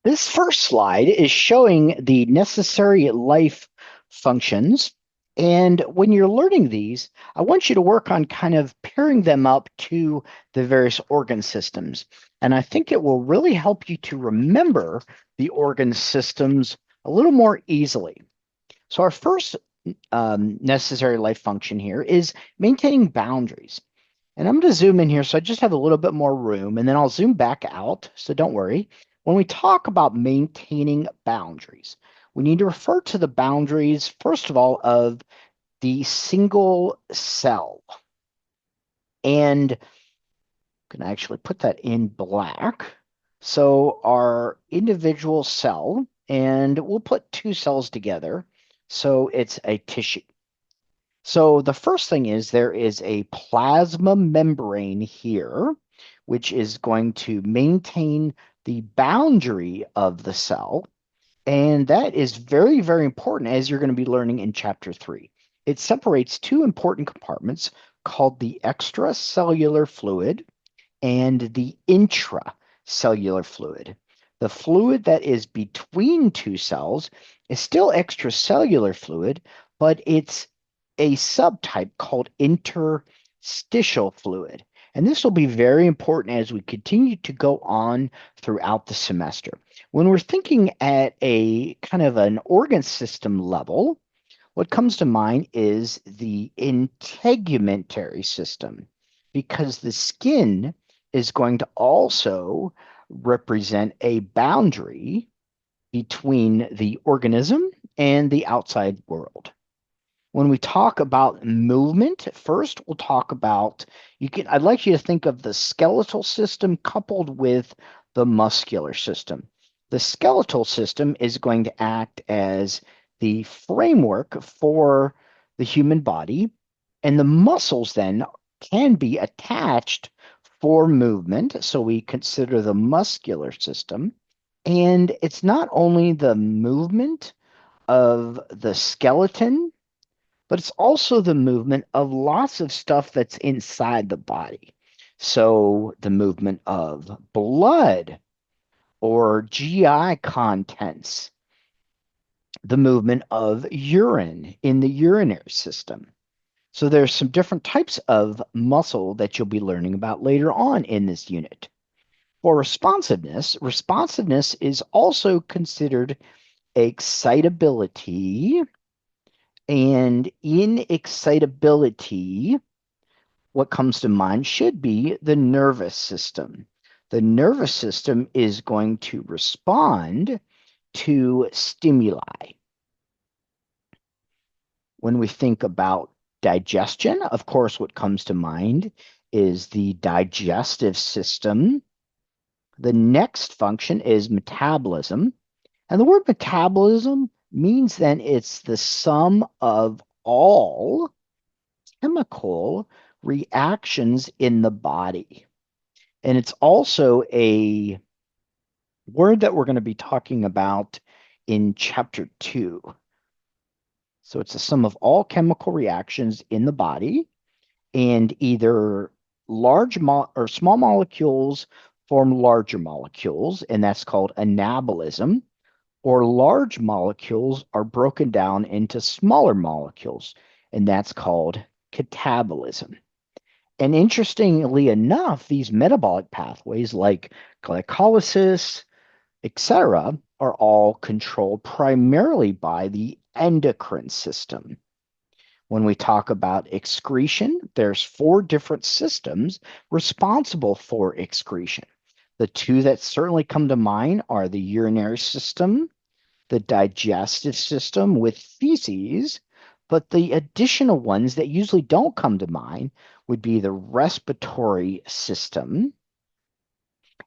This first slide is showing the necessary life functions. And when you're learning these, I want you to work on kind of pairing them up to the various organ systems. And I think it will really help you to remember the organ systems a little more easily. So, our first necessary life function here is maintaining boundaries. And I'm going to zoom in here so I just have a little bit more room, and then I'll zoom back out. So don't worry. When we talk about maintaining boundaries, we need to refer to the boundaries, first of all, of the single cell. And I'm going to actually put that in black. So our individual cell, and we'll put two cells together. So it's a tissue. So the first thing is there is a plasma membrane here, which is going to maintain the boundary of the cell. And that is very, very important as you're going to be learning in chapter 3. It separates two important compartments called the extracellular fluid and the intracellular fluid. The fluid that is between two cells is still extracellular fluid, but it's a subtype called interstitial fluid. And this will be very important as we continue to go on throughout the semester. When we're thinking at a kind of an organ system level, what comes to mind is the integumentary system, because the skin is going to also represent a boundary between the organism and the outside world. When we talk about movement, first we'll talk about I'd like you to think of the skeletal system coupled with the muscular system. The skeletal system is going to act as the framework for the human body, and the muscles then can be attached for movement. So we consider the muscular system. And it's not only the movement of the skeleton, but it's also the movement of lots of stuff that's inside the body. So the movement of blood or GI contents, the movement of urine in the urinary system. So there's some different types of muscle that you'll be learning about later on in this unit. For responsiveness, responsiveness is also considered excitability. And in excitability, what comes to mind should be the nervous system. The nervous system is going to respond to stimuli. When we think about digestion, of course, what comes to mind is the digestive system. The next function is metabolism. And the word metabolism means then it's the sum of all chemical reactions in the body. And it's also a word that we're going to be talking about in chapter 2. So it's the sum of all chemical reactions in the body, and either or small molecules form larger molecules, and that's called anabolism, or large molecules are broken down into smaller molecules, and that's called catabolism. And interestingly enough, these metabolic pathways like glycolysis, etc., are all controlled primarily by the endocrine system. When we talk about excretion, there's four different systems responsible for excretion. The two that certainly come to mind are the urinary system, the digestive system with feces, but the additional ones that usually don't come to mind would be the respiratory system.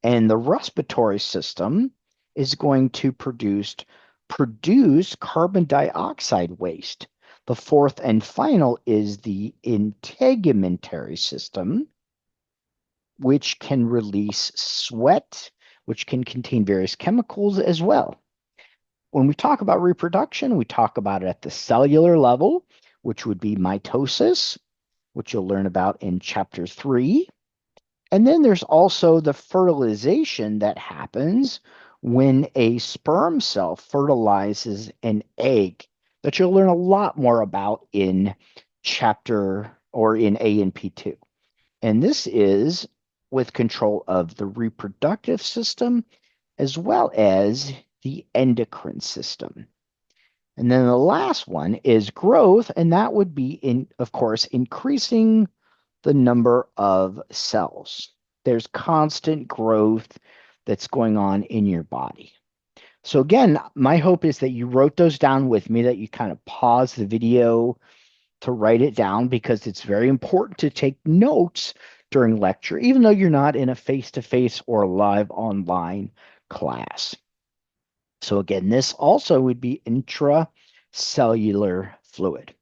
And the respiratory system is going to produce carbon dioxide waste. The fourth and final is the integumentary system, which can release sweat, which can contain various chemicals as well. When we talk about reproduction, we talk about it at the cellular level, which would be mitosis, which you'll learn about in chapter 3. And then there's also the fertilization that happens when a sperm cell fertilizes an egg that you'll learn a lot more about in chapter or in A&P2. And this is with control of the reproductive system as well as the endocrine system. And then the last one is growth, and that would be, of course, increasing the number of cells. There's constant growth that's going on in your body. So again, my hope is that you wrote those down with me, that you kind of pause the video to write it down, because it's very important to take notes during lecture, even though you're not in a face-to-face or live online class. So again, this also would be intracellular fluid.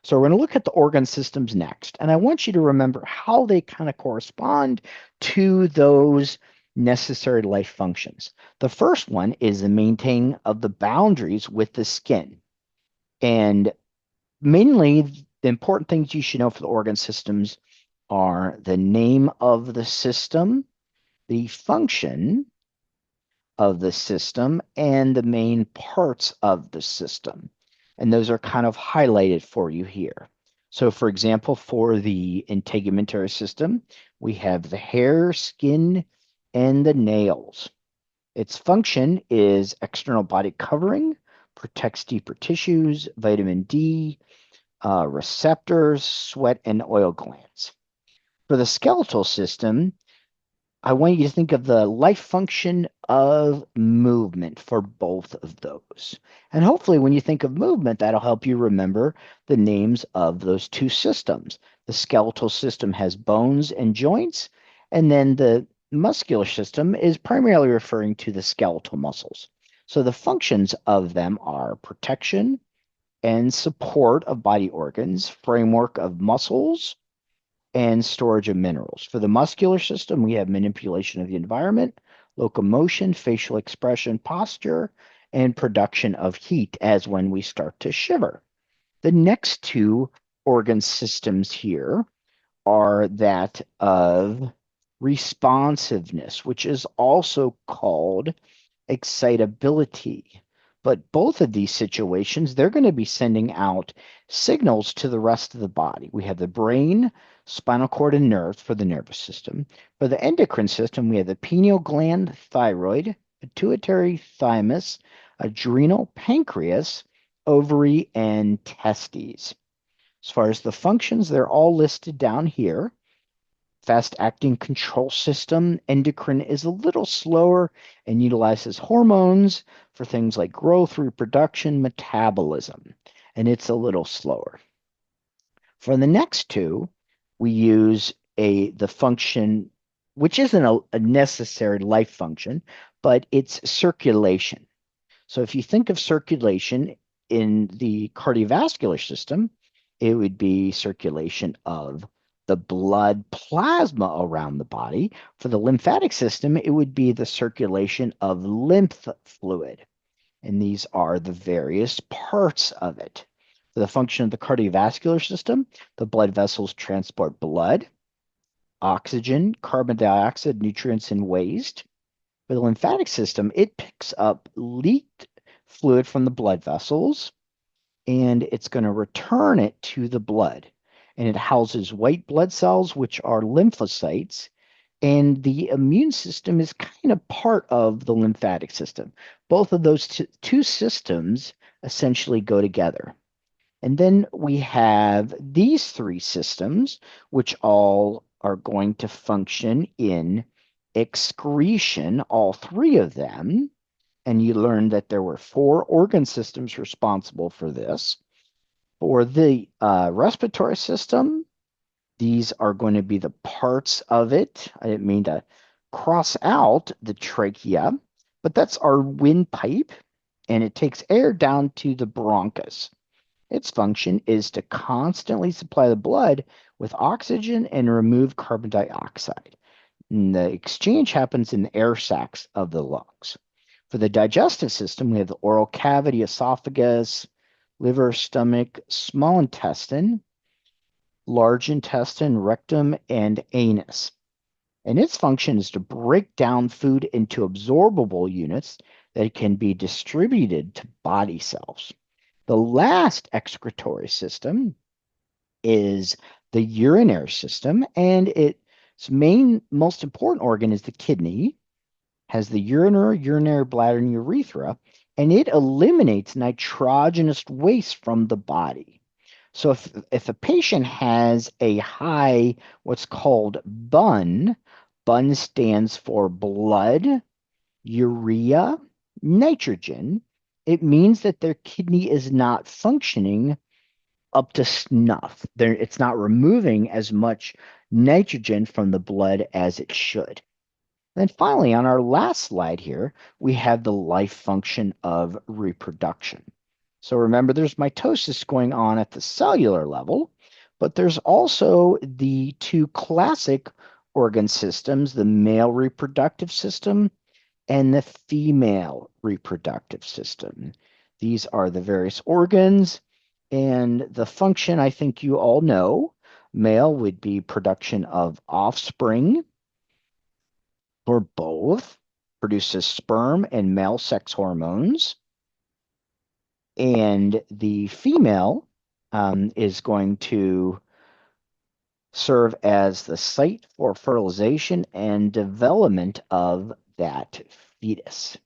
So we're going to look at the organ systems next, and I want you to remember how they kind of correspond to those necessary life functions. The first one is the maintaining of the boundaries with the skin. And mainly, the important things you should know for the organ systems are the name of the system, the function of the system, and the main parts of the system. And those are kind of highlighted for you here. So for example, for the integumentary system, we have the hair, skin, and the nails. Its function is external body covering, protects deeper tissues, vitamin D, receptors, sweat, and oil glands. For the skeletal system, I want you to think of the life function of movement for both of those. And hopefully, when you think of movement, that'll help you remember the names of those two systems. The skeletal system has bones and joints, and then the muscular system is primarily referring to the skeletal muscles. So the functions of them are protection and support of body organs, framework of muscles, and storage of minerals. For the muscular system, we have manipulation of the environment, locomotion, facial expression, posture, and production of heat, as when we start to shiver. The next two organ systems here are that of responsiveness, which is also called excitability. But both of these situations, they're going to be sending out signals to the rest of the body. We have the brain, spinal cord, and nerves for the nervous system. For the endocrine system, we have the pineal gland, thyroid, pituitary, thymus, adrenal, pancreas, ovary, and testes. As far as the functions, they're all listed down here. Fast-acting control system. Endocrine is a little slower and utilizes hormones for things like growth, reproduction, metabolism, and it's a little slower. For the next two, we use the function, which isn't a necessary life function, but it's circulation. So if you think of circulation in the cardiovascular system, it would be circulation of the blood plasma around the body. For the lymphatic system, it would be the circulation of lymph fluid. And these are the various parts of it. For the function of the cardiovascular system, the blood vessels transport blood, oxygen, carbon dioxide, nutrients, and waste. For the lymphatic system, it picks up leaked fluid from the blood vessels, and it's going to return it to the blood. And it houses white blood cells, which are lymphocytes, and the immune system is kind of part of the lymphatic system. Both of those two systems essentially go together. And then we have these three systems, which all are going to function in excretion, all three of them. And you learned that there were 4 organ systems responsible for this. For the respiratory system, these are going to be the parts of it. I didn't mean to cross out the trachea, but that's our windpipe, and it takes air down to the bronchus. Its function is to constantly supply the blood with oxygen and remove carbon dioxide. And the exchange happens in the air sacs of the lungs. For the digestive system, we have the oral cavity, esophagus, liver, stomach, small intestine, large intestine, rectum, and anus. And its function is to break down food into absorbable units that can be distributed to body cells. The last excretory system is the urinary system, and its most important organ is the kidney, has the urinary bladder, and urethra, and it eliminates nitrogenous waste from the body. So if a patient has a high, what's called BUN stands for blood, urea, nitrogen, it means that their kidney is not functioning up to snuff. It's not removing as much nitrogen from the blood as it should. Then finally, on our last slide here, we have the life function of reproduction. So remember, there's mitosis going on at the cellular level, but there's also the two classic organ systems, the male reproductive system and the female reproductive system. These are the various organs, and the function I think you all know. Male would be production of offspring, or both, produces sperm and male sex hormones. And the female is going to serve as the site for fertilization and development of that fetus.